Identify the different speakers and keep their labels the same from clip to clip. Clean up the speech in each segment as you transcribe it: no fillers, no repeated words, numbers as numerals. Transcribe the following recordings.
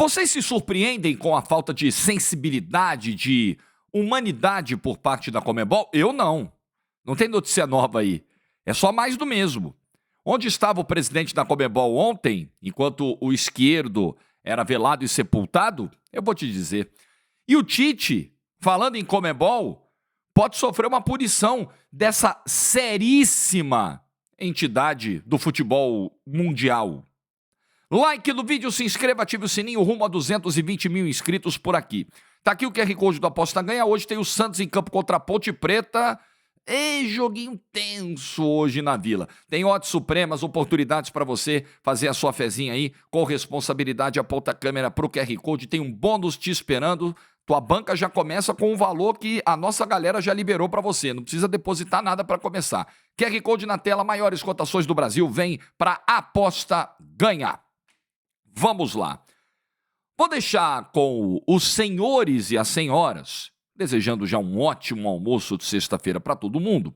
Speaker 1: Vocês se surpreendem com a falta de sensibilidade, de humanidade por parte da Conmebol? Eu não. Não tem notícia nova aí. É só mais do mesmo. Onde estava o presidente da Conmebol ontem, enquanto o esquerdo era velado e sepultado? Eu vou te dizer. E o Tite, falando em Conmebol, pode sofrer uma punição dessa seríssima entidade do futebol mundial. Like no vídeo, se inscreva, ative o sininho, rumo a 220 mil inscritos por aqui. Tá aqui o QR Code do Aposta Ganha. Hoje tem o Santos em campo contra a Ponte Preta. E joguinho tenso hoje na Vila. Tem odds supremas, oportunidades para você fazer a sua fezinha aí. Com responsabilidade, aponta a câmera pro QR Code. Tem um bônus te esperando. Tua banca já começa com um valor que a nossa galera já liberou para você. Não precisa depositar nada para começar. QR Code na tela, maiores cotações do Brasil. Vem para Aposta Ganha. Vamos lá. Vou deixar com os senhores e as senhoras, desejando já um ótimo almoço de sexta-feira para todo mundo,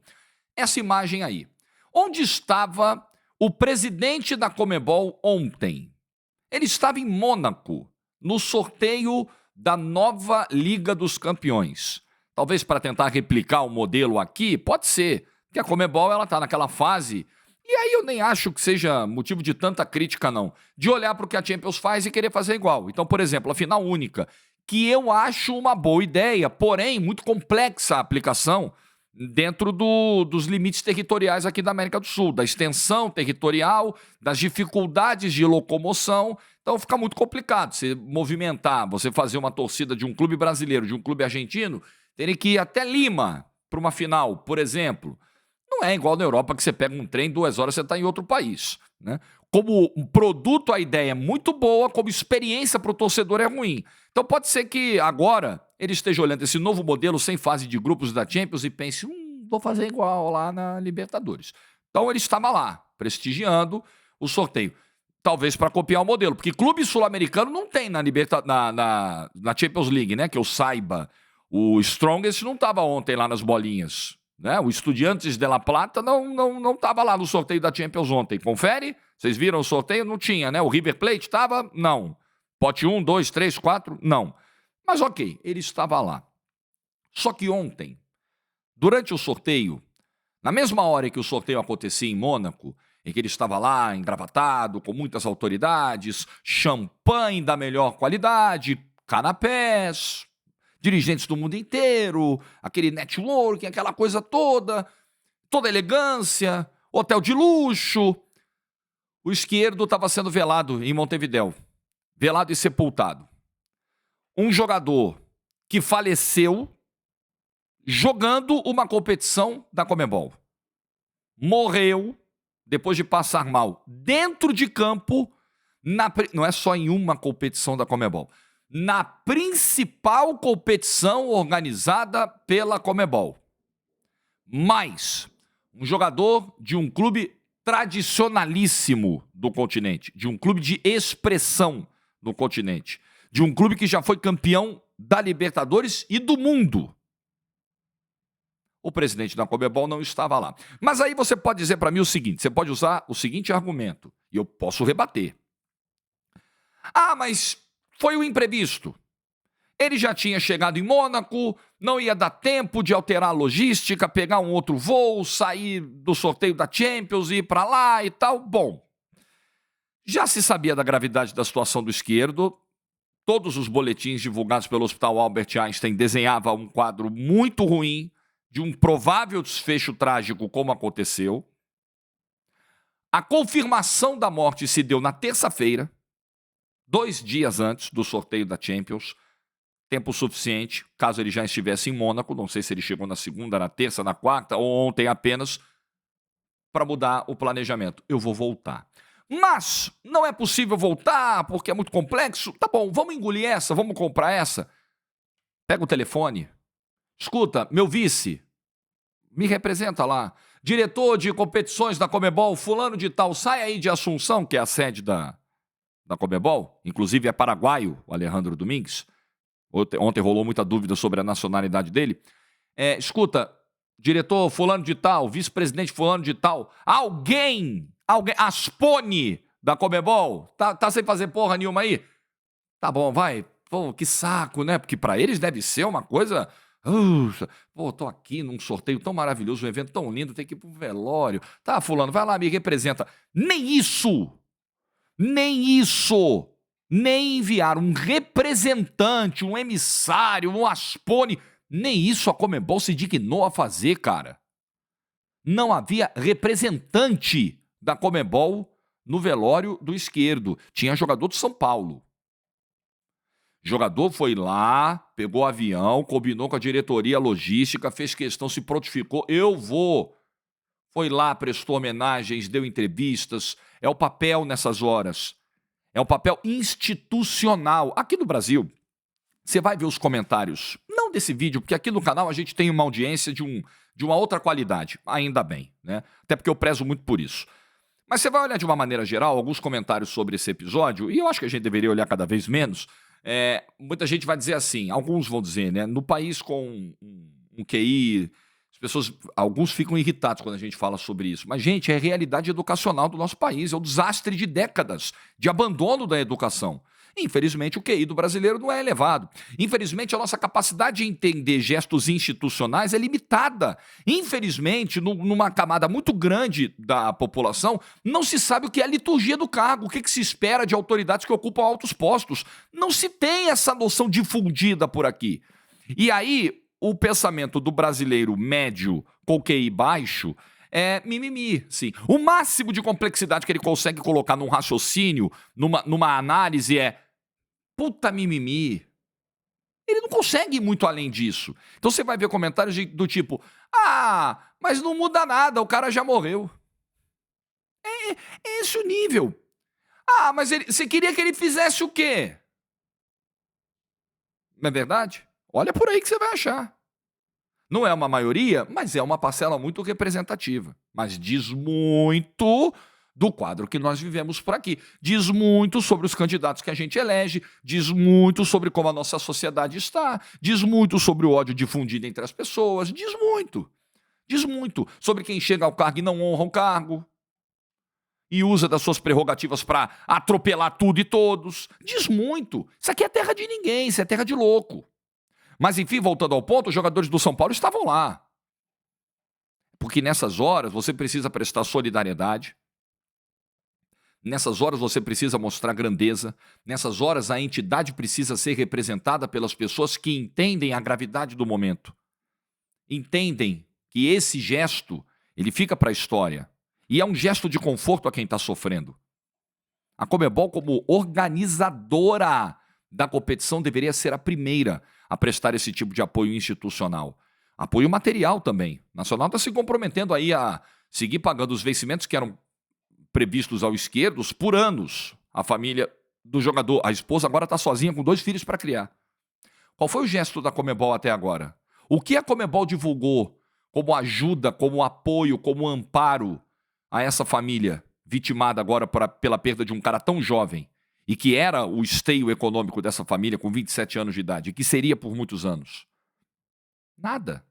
Speaker 1: essa imagem aí. Onde estava o presidente da Conmebol ontem? Ele estava em Mônaco, no sorteio da nova Liga dos Campeões. Talvez para tentar replicar o modelo aqui, pode ser, porque a Conmebol está naquela fase. E aí eu nem acho que seja motivo de tanta crítica, não. De olhar para o que a Champions faz e querer fazer igual. Então, por exemplo, a final única, que eu acho uma boa ideia, porém muito complexa a aplicação dentro dos limites territoriais aqui da América do Sul, da extensão territorial, das dificuldades de locomoção. Então fica muito complicado você movimentar, você fazer uma torcida de um clube brasileiro, de um clube argentino, terem que ir até Lima para uma final, por exemplo. Não é igual na Europa que você pega um trem, 2 horas você está em outro país, né? Como um produto, a ideia é muito boa, como experiência para o torcedor é ruim. Então pode ser que agora ele esteja olhando esse novo modelo sem fase de grupos da Champions e pense, vou fazer igual lá na Libertadores. Então ele estava lá, prestigiando o sorteio. Talvez para copiar o modelo, porque clube sul-americano não tem na Champions League, né? Que eu saiba. O Strongest não estava ontem lá nas bolinhas. Né? O Estudiantes de La Plata não estava lá no sorteio da Champions ontem. Confere? Vocês viram o sorteio? Não tinha, né? O River Plate estava? Não. Pote 1, 2, 3, 4? Não. Mas ok, ele estava lá. Só que ontem, durante o sorteio, na mesma hora que o sorteio acontecia em Mônaco, em que ele estava lá, engravatado, com muitas autoridades, champanhe da melhor qualidade, canapés, dirigentes do mundo inteiro, aquele networking, aquela coisa toda elegância, hotel de luxo. O esquerdo estava sendo velado em Montevidéu, velado e sepultado. Um jogador que faleceu jogando uma competição da Conmebol. Morreu depois de passar mal dentro de campo, não é só em uma competição da Conmebol, na principal competição organizada pela Conmebol. Mais um jogador de um clube tradicionalíssimo do continente, de um clube de expressão no continente, de um clube que já foi campeão da Libertadores e do mundo. O presidente da Conmebol não estava lá. Mas aí você pode dizer para mim o seguinte, você pode usar o seguinte argumento, e eu posso rebater. Mas foi um imprevisto. Ele já tinha chegado em Mônaco, não ia dar tempo de alterar a logística, pegar um outro voo, sair do sorteio da Champions, ir para lá e tal. Bom, já se sabia da gravidade da situação do esquerdo. Todos os boletins divulgados pelo Hospital Albert Einstein desenhavam um quadro muito ruim de um provável desfecho trágico, como aconteceu. A confirmação da morte se deu na terça-feira, 2 dias antes do sorteio da Champions, tempo suficiente, caso ele já estivesse em Mônaco, não sei se ele chegou na segunda, na terça, na quarta, ou ontem apenas, para mudar o planejamento. Eu vou voltar. Mas não é possível voltar porque é muito complexo. Tá bom, vamos engolir essa, vamos comprar essa. Pega o telefone. Escuta, meu vice, me representa lá. Diretor de competições da Conmebol, fulano de tal, sai aí de Assunção, que é a sede da Conmebol, inclusive é paraguaio, o Alejandro Domingues. Ontem rolou muita dúvida sobre a nacionalidade dele. Escuta, diretor fulano de tal, vice-presidente fulano de tal, alguém, Aspone da Conmebol, tá sem fazer porra nenhuma aí? Tá bom, vai. Pô, que saco, né? Porque pra eles deve ser uma coisa. "Uxa, pô, tô aqui num sorteio tão maravilhoso, um evento tão lindo, tem que ir pro velório. Tá, fulano, vai lá, me representa. Nem isso! Nem isso! Nem enviar um representante, um emissário, um aspone. Nem isso a Conmebol se dignou a fazer, cara. Não havia representante da Conmebol no velório do Esquerdo. Tinha jogador do São Paulo. Jogador foi lá, pegou o avião, combinou com a diretoria logística, fez questão, se prontificou. Eu vou. Foi lá, prestou homenagens, deu entrevistas. É o papel nessas horas. É o papel institucional. Aqui no Brasil, você vai ver os comentários, não desse vídeo, porque aqui no canal a gente tem uma audiência de uma outra qualidade, ainda bem, né? Até porque eu prezo muito por isso. Mas você vai olhar de uma maneira geral alguns comentários sobre esse episódio, e eu acho que a gente deveria olhar cada vez menos. Muita gente vai dizer assim, alguns vão dizer, né? No país com um QI, as pessoas, alguns ficam irritados quando a gente fala sobre isso. Mas, gente, é a realidade educacional do nosso país, é o desastre de décadas de abandono da educação. Infelizmente, o QI do brasileiro não é elevado. Infelizmente, a nossa capacidade de entender gestos institucionais é limitada. Infelizmente, numa camada muito grande da população, não se sabe o que é a liturgia do cargo, o que se espera de autoridades que ocupam altos postos. Não se tem essa noção difundida por aqui. E aí, o pensamento do brasileiro médio com QI baixo é mimimi, sim. O máximo de complexidade que ele consegue colocar num raciocínio, numa análise é puta mimimi. Ele não consegue ir muito além disso. Então você vai ver comentários do tipo: ah, mas não muda nada, o cara já morreu. É esse o nível. Ah, mas você queria que ele fizesse o quê? Não é verdade? Olha por aí que você vai achar. Não é uma maioria, mas é uma parcela muito representativa. Mas diz muito do quadro que nós vivemos por aqui. Diz muito sobre os candidatos que a gente elege, diz muito sobre como a nossa sociedade está, diz muito sobre o ódio difundido entre as pessoas, diz muito. Diz muito sobre quem chega ao cargo e não honra o cargo e usa das suas prerrogativas para atropelar tudo e todos. Diz muito. Isso aqui é terra de ninguém, isso é terra de louco. Mas, enfim, voltando ao ponto, os jogadores do São Paulo estavam lá. Porque nessas horas você precisa prestar solidariedade. Nessas horas você precisa mostrar grandeza. Nessas horas a entidade precisa ser representada pelas pessoas que entendem a gravidade do momento. Entendem que esse gesto, ele fica para a história. E é um gesto de conforto a quem está sofrendo. A Conmebol, como organizadora da competição, deveria ser a primeira a prestar esse tipo de apoio institucional. Apoio material também. O Nacional está se comprometendo aí a seguir pagando os vencimentos que eram previstos ao Esquerdos por anos. A família do jogador, a esposa agora está sozinha com 2 filhos para criar. Qual foi o gesto da Conmebol até agora? O que a Conmebol divulgou como ajuda, como apoio, como amparo a essa família vitimada agora pela perda de um cara tão jovem e que era o esteio econômico dessa família com 27 anos de idade e que seria por muitos anos? Nada.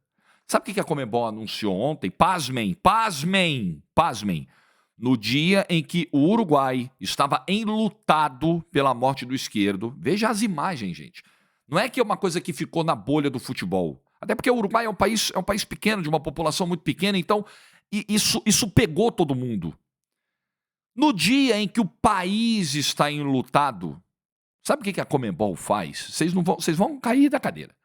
Speaker 1: Sabe o que a Conmebol anunciou ontem? Pasmem, pasmem, pasmem. No dia em que o Uruguai estava enlutado pela morte do Esquerdo. Veja as imagens, gente. Não é que é uma coisa que ficou na bolha do futebol. Até porque o Uruguai é um país pequeno, de uma população muito pequena, então isso pegou todo mundo. No dia em que o país está enlutado, sabe o que a Conmebol faz? Vocês vão cair da cadeira.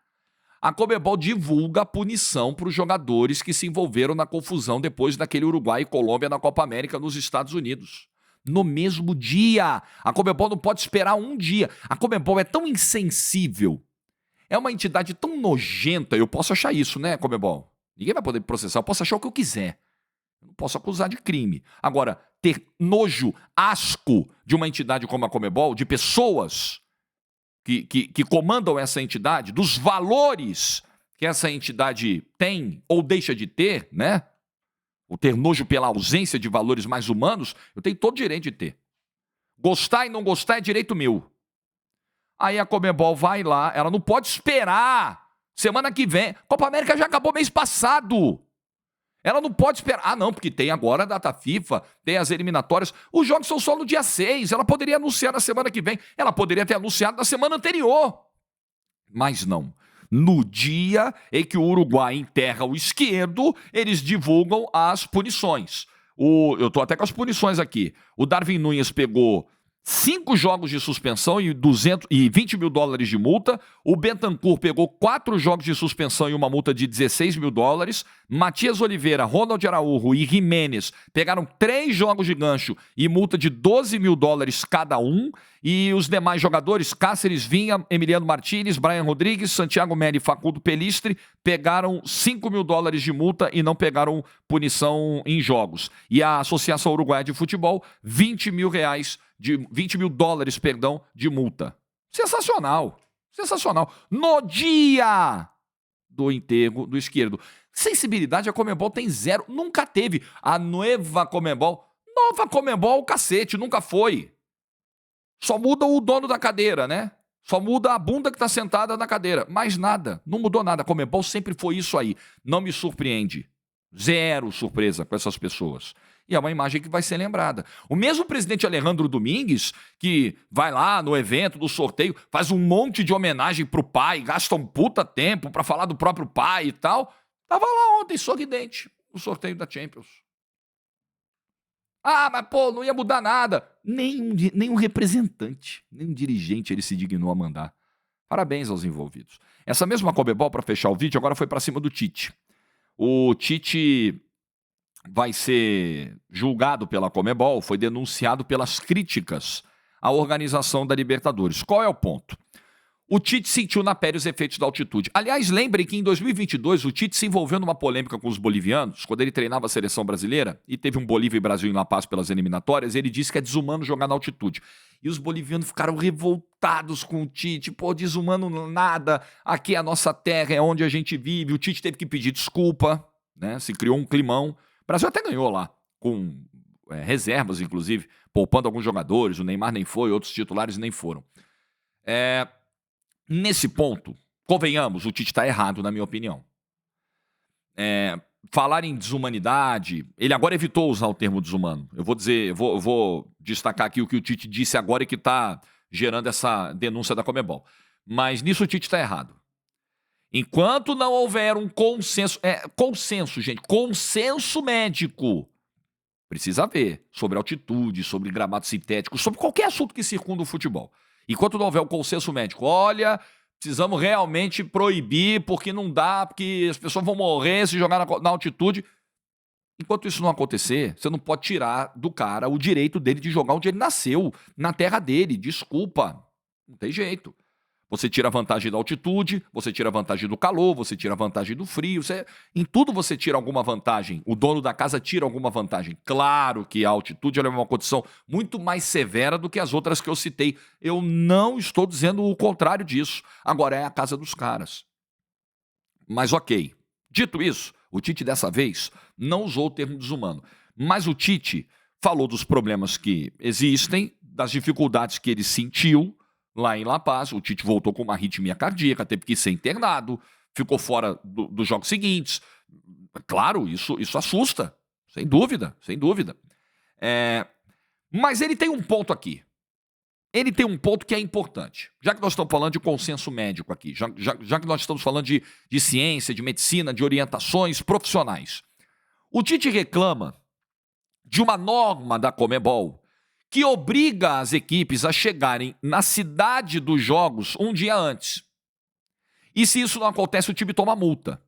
Speaker 1: A Conmebol divulga a punição para os jogadores que se envolveram na confusão depois daquele Uruguai e Colômbia na Copa América nos Estados Unidos. No mesmo dia. A Conmebol não pode esperar um dia. A Conmebol é tão insensível. É uma entidade tão nojenta. Eu posso achar isso, né, Conmebol? Ninguém vai poder me processar. Eu posso achar o que eu quiser. Eu não posso acusar de crime. Agora, ter nojo, asco de uma entidade como a Conmebol, de pessoas que comandam essa entidade, dos valores que essa entidade tem ou deixa de ter, né? O ter nojo pela ausência de valores mais humanos, eu tenho todo o direito de ter. Gostar e não gostar é direito meu. Aí a Conmebol vai lá, ela não pode esperar. Semana que vem, Copa América já acabou mês passado. Ela não pode esperar. Ah, não, porque tem agora a data FIFA, tem as eliminatórias. Os jogos são só no dia 6. Ela poderia anunciar na semana que vem. Ela poderia ter anunciado na semana anterior. Mas não. No dia em que o Uruguai enterra o esquerdo, eles divulgam as punições. Eu tô até com as punições aqui. O Darwin Núñez pegou 5 jogos de suspensão e $20 mil de multa. O Bentancur pegou 4 jogos de suspensão e uma multa de $16 mil. Matias Oliveira, Ronald Araújo e Jiménez pegaram 3 jogos de gancho e multa de $12 mil cada um. E os demais jogadores, Cáceres, Vinha, Emiliano Martínez, Brian Rodrigues, Santiago Meli e Facundo Pelistri, pegaram $5 mil de multa e não pegaram punição em jogos. E a Associação Uruguaia de Futebol, $20 mil de multa. Sensacional. Sensacional. No dia do enterro do esquerdo. Sensibilidade, a Conmebol tem zero. Nunca teve. A nova Conmebol, o cacete, nunca foi. Só muda o dono da cadeira, né? Só muda a bunda que está sentada na cadeira. Mais nada. Não mudou nada. A Conmebol sempre foi isso aí. Não me surpreende. Zero surpresa com essas pessoas. E é uma imagem que vai ser lembrada. O mesmo presidente Alejandro Domingues, que vai lá no evento do sorteio, faz um monte de homenagem pro pai, gasta um puta tempo para falar do próprio pai e tal, tava lá ontem, sorridente, no sorteio da Champions. Ah, mas pô, não ia mudar nada. Nem um representante, nem um dirigente ele se dignou a mandar. Parabéns aos envolvidos. Essa mesma Conmebol, para fechar o vídeo, agora foi para cima do Tite. O Tite vai ser julgado pela Conmebol, foi denunciado pelas críticas à organização da Libertadores. Qual é o ponto? O Tite sentiu na pele os efeitos da altitude. Aliás, lembrem que em 2022 o Tite se envolveu numa polêmica com os bolivianos, quando ele treinava a seleção brasileira, e teve um Bolívia e Brasil em La Paz pelas eliminatórias, ele disse que é desumano jogar na altitude. E os bolivianos ficaram revoltados com o Tite. Pô, desumano nada, aqui é a nossa terra, é onde a gente vive. O Tite teve que pedir desculpa, né? Se criou um climão. O Brasil até ganhou lá, com reservas, inclusive, poupando alguns jogadores. O Neymar nem foi, outros titulares nem foram. Nesse ponto, convenhamos, o Tite está errado, na minha opinião. Falar em desumanidade, ele agora evitou usar o termo desumano. Eu vou destacar aqui o que o Tite disse agora e que está gerando essa denúncia da Conmebol. Mas nisso o Tite está errado. Enquanto não houver um consenso, consenso médico, precisa haver, sobre altitude, sobre gramado sintético, sobre qualquer assunto que circunda o futebol. Enquanto não houver um consenso médico, olha, precisamos realmente proibir, porque não dá, porque as pessoas vão morrer se jogar na altitude. Enquanto isso não acontecer, você não pode tirar do cara o direito dele de jogar onde ele nasceu, na terra dele. Desculpa, não tem jeito. Você tira a vantagem da altitude, você tira a vantagem do calor, você tira a vantagem do frio. Em tudo você tira alguma vantagem. O dono da casa tira alguma vantagem. Claro que a altitude é uma condição muito mais severa do que as outras que eu citei. Eu não estou dizendo o contrário disso. Agora, é a casa dos caras. Mas ok. Dito isso, o Tite dessa vez não usou o termo desumano. Mas o Tite falou dos problemas que existem, das dificuldades que ele sentiu lá em La Paz. O Tite voltou com uma arritmia cardíaca, teve que ser internado, ficou fora dos jogos seguintes. Claro, isso assusta, sem dúvida, sem dúvida. Mas ele tem um ponto aqui. Ele tem um ponto que é importante. Já que nós estamos falando de consenso médico aqui, já que nós estamos falando de ciência, de medicina, de orientações profissionais. O Tite reclama de uma norma da Conmebol que obriga as equipes a chegarem na cidade dos jogos um dia antes. E se isso não acontece, o time toma multa.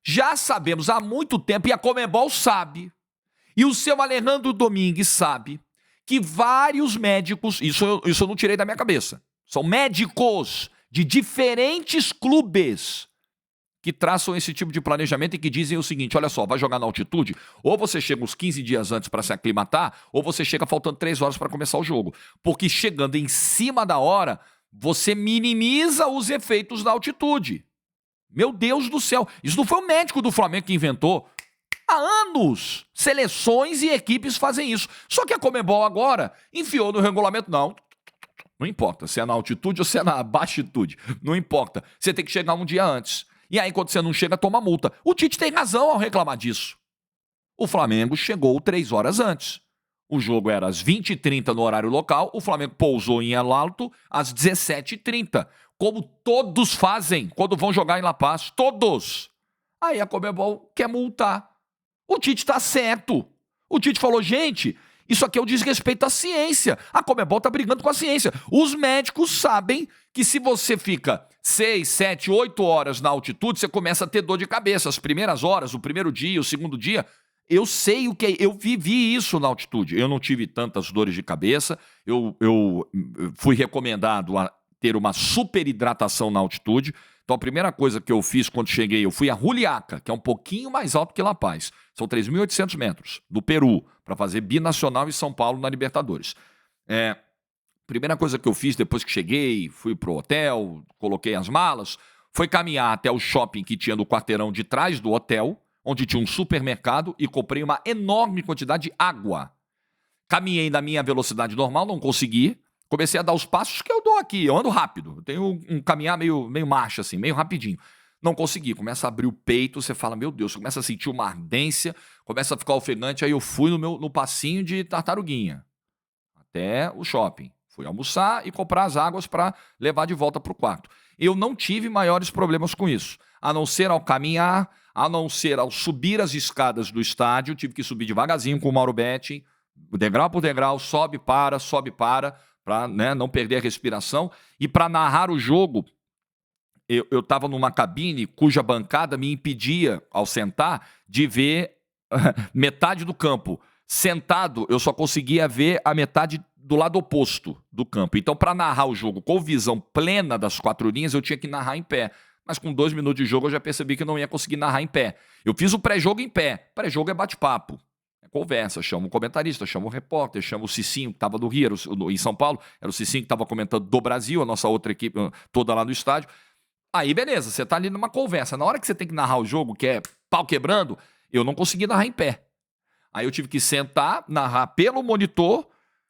Speaker 1: Já sabemos há muito tempo, e a Conmebol sabe, e o seu Alejandro Domingues sabe, que vários médicos, isso eu não tirei da minha cabeça, são médicos de diferentes clubes que traçam esse tipo de planejamento e que dizem o seguinte: olha só, vai jogar na altitude, ou você chega uns 15 dias antes para se aclimatar, ou você chega faltando 3 horas para começar o jogo. Porque chegando em cima da hora, você minimiza os efeitos da altitude. Meu Deus do céu, isso não foi o médico do Flamengo que inventou. Há anos, seleções e equipes fazem isso. Só que a Conmebol agora enfiou no regulamento, não importa se é na altitude ou se é na baixitude, não importa, você tem que chegar um dia antes. E aí, quando você não chega, toma multa. O Tite tem razão ao reclamar disso. O Flamengo chegou 3 horas antes. O jogo era às 20h30 no horário local, o Flamengo pousou em El Alto às 17h30, como todos fazem quando vão jogar em La Paz, todos. Aí a Conmebol quer multar. O Tite tá certo. O Tite falou, gente, isso aqui é o desrespeito à ciência. A Conmebol tá brigando com a ciência. Os médicos sabem que se você fica 6, 7, 8 horas na altitude, você começa a ter dor de cabeça. As primeiras horas, o primeiro dia, o segundo dia, eu sei o que é. Eu vivi isso na altitude. Eu não tive tantas dores de cabeça. Eu fui recomendado a ter uma super hidratação na altitude. Então a primeira coisa que eu fiz quando cheguei, eu fui a Juliaca, que é um pouquinho mais alto que La Paz. São 3.800 metros, do Peru, para fazer binacional em São Paulo na Libertadores. Primeira coisa que eu fiz depois que cheguei, fui pro hotel, coloquei as malas, foi caminhar até o shopping que tinha no quarteirão de trás do hotel, onde tinha um supermercado, e comprei uma enorme quantidade de água. Caminhei na minha velocidade normal, não consegui. Comecei a dar os passos que eu dou aqui, eu ando rápido. Eu tenho um caminhar meio marcha, assim, meio rapidinho. Não consegui, começa a abrir o peito, você fala, meu Deus, começa a sentir uma ardência, começa a ficar ofegante, aí eu fui no passinho de tartaruguinha, até o shopping. Fui almoçar e comprar as águas para levar de volta para o quarto. Eu não tive maiores problemas com isso, a não ser ao caminhar, a não ser ao subir as escadas do estádio, tive que subir devagarzinho com o Mauro Betti, degrau por degrau, sobe, para, para não perder a respiração. E para narrar o jogo, eu estava numa cabine cuja bancada me impedia, ao sentar, de ver metade do campo. Sentado, eu só conseguia ver a metade do lado oposto do campo. Então, para narrar o jogo com visão plena das 4 linhas, eu tinha que narrar em pé. Mas com 2 minutos de jogo, eu já percebi que não ia conseguir narrar em pé. Eu fiz o pré-jogo em pé. Pré-jogo é bate-papo. Conversa, chama o comentarista, chama o repórter, chama o Cicinho, que estava no Rio, em São Paulo, era o Cicinho que estava comentando do Brasil, a nossa outra equipe toda lá no estádio. Aí, beleza, você tá ali numa conversa. Na hora que você tem que narrar o jogo, que é pau quebrando, eu não consegui narrar em pé. Aí eu tive que sentar, narrar pelo monitor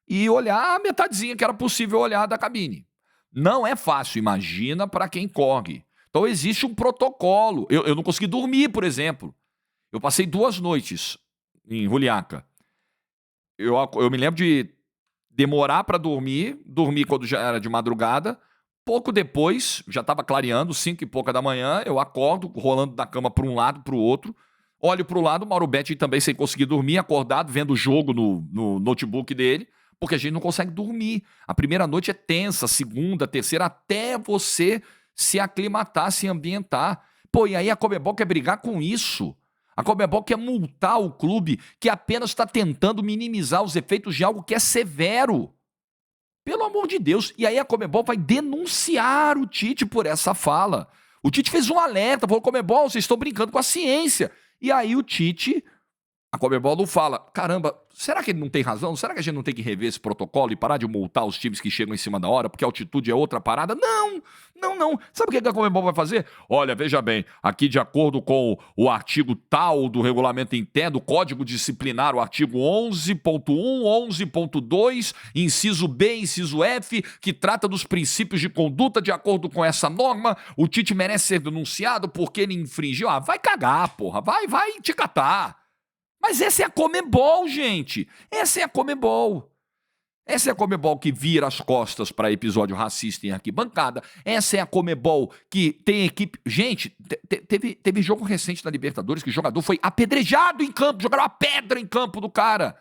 Speaker 1: e olhar a metadezinha que era possível olhar da cabine. Não é fácil, imagina para quem corre. Então existe um protocolo. Eu não consegui dormir, por exemplo. Eu passei 2 noites em Juliaca. Eu me lembro de demorar para dormir quando já era de madrugada. Pouco depois, já estava clareando, 5 e pouca da manhã, eu acordo, rolando da cama para um lado, para o outro. Olho para o lado, o Mauro Betti também sem conseguir dormir, acordado, vendo o jogo no notebook dele, porque a gente não consegue dormir. A primeira noite é tensa, a segunda, a terceira, até você se aclimatar, se ambientar. Pô, e aí a Conmebol quer brigar com isso. A Conmebol quer multar o clube que apenas está tentando minimizar os efeitos de algo que é severo. Pelo amor de Deus. E aí a Conmebol vai denunciar o Tite por essa fala. O Tite fez um alerta, falou, Conmebol, vocês estão brincando com a ciência. E aí o Tite, a Conmebol não fala, caramba, será que ele não tem razão? Será que a gente não tem que rever esse protocolo e parar de multar os times que chegam em cima da hora, porque a altitude é outra parada? Não. Sabe o que a Conmebol vai fazer? Olha, veja bem, aqui de acordo com o artigo tal do regulamento interno, do Código Disciplinar, o artigo 11.1, 11.2, inciso B, inciso F, que trata dos princípios de conduta de acordo com essa norma, o Tite merece ser denunciado porque ele infringiu. Ah, vai cagar, porra, vai te catar. Mas essa é a Conmebol, gente. Essa é a Conmebol. Essa é a Conmebol que vira as costas para episódio racista em arquibancada. Essa é a Conmebol que tem equipe... Gente, teve jogo recente na Libertadores que o jogador foi apedrejado em campo, jogaram uma pedra em campo do cara.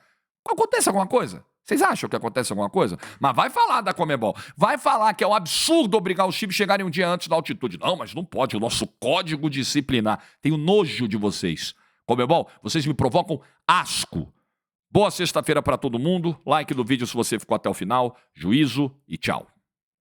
Speaker 1: Acontece alguma coisa? Vocês acham que acontece alguma coisa? Mas vai falar da Conmebol. Vai falar que é um absurdo obrigar os times a chegarem um dia antes da altitude. Não, mas não pode. O nosso código disciplinar. Tenho nojo de vocês. Conmebol, vocês me provocam asco. Boa sexta-feira para todo mundo. Like no vídeo se você ficou até o final. Juízo e tchau.